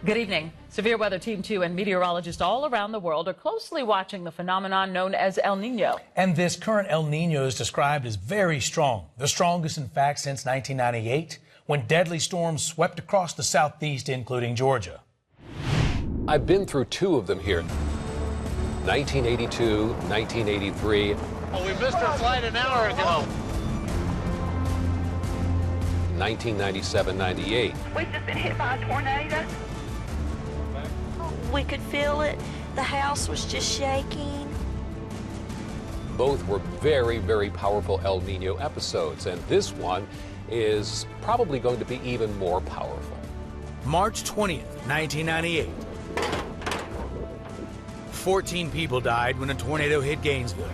Good evening. Severe Weather Team 2 and meteorologists all around the world are closely watching the phenomenon known as El Nino. And this current El Nino is described as very strong, the strongest, in fact, since 1998, when deadly storms swept across the southeast, including Georgia. I've been through two of them here. 1982, 1983. Well, we missed our flight an hour ago. 1997-98. We've just been hit by a tornado. We could feel it. The house was just shaking. Both were very, very powerful El Nino episodes, and this one is probably going to be even more powerful. March 20th, 1998. 14 people died when a tornado hit Gainesville.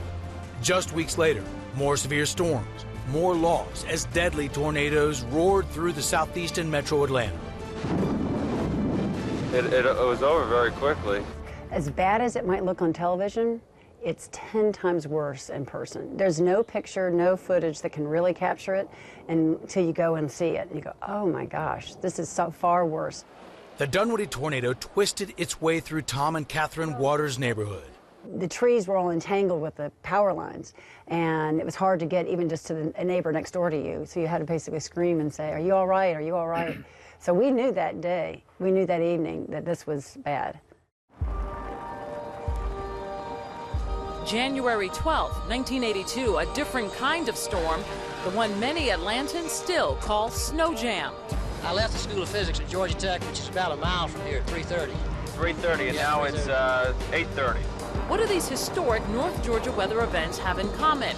Just weeks later, more severe storms, more loss as deadly tornadoes roared through the southeastern metro Atlanta. It was over very quickly. As bad as it might look on television, it's 10 times worse in person. There's no picture, no footage that can really capture it until you go and see it. You go, oh my gosh, this is so far worse. The Dunwoody tornado twisted its way through Tom and Catherine Waters' neighborhood. The trees were all entangled with the power lines, and it was hard to get even just to a neighbor next door to you. So you had to basically scream and say, are you all right? Are you all right? So we knew that day, we knew that evening that this was bad. January 12th, 1982, a different kind of storm, the one many Atlantans still call snow jam. I left the School of Physics at Georgia Tech, which is about a mile from here, at 3:30. 3:30, and now it's 8:30. What do these historic North Georgia weather events have in common?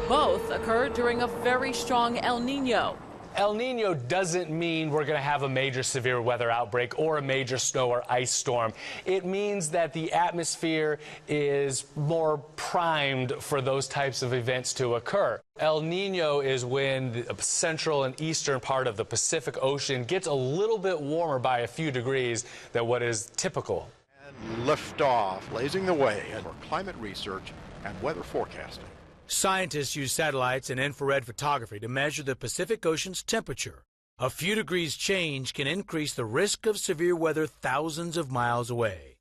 Both occurred during a very strong El Nino. El Nino doesn't mean we're going to have a major severe weather outbreak or a major snow or ice storm. It means that the atmosphere is more primed for those types of events to occur. El Nino is when the central and eastern part of the Pacific Ocean gets a little bit warmer by a few degrees than what is typical. And lift off, blazing the way for climate research and weather forecasting. Scientists use satellites and infrared photography to measure the Pacific Ocean's temperature. A few degrees change can increase the risk of severe weather thousands of miles away.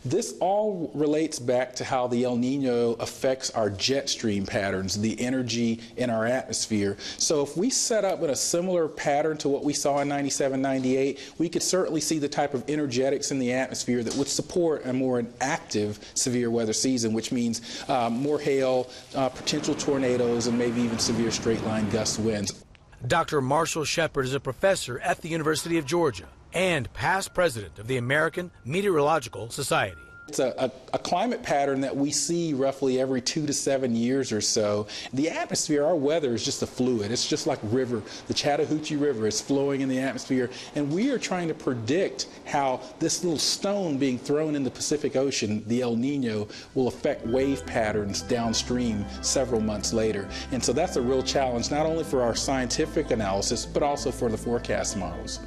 This all relates back to how the El Nino affects our jet stream patterns, the energy in our atmosphere. So if we set up in a similar pattern to what we saw in 97-98, we could certainly see the type of energetics in the atmosphere that would support a more active severe weather season, which means more hail, potential tornadoes, and maybe even severe straight-line gust winds. Dr. Marshall Shepard is a professor at the University of Georgia and past president of the American Meteorological Society. It's a climate pattern that we see roughly every 2 to 7 years or so. The atmosphere, our weather, is just a fluid. It's just like a river. The Chattahoochee River is flowing in the atmosphere, and we are trying to predict how this little stone being thrown in the Pacific Ocean, the El Nino, will affect wave patterns downstream several months later. And so that's a real challenge, not only for our scientific analysis, but also for the forecast models.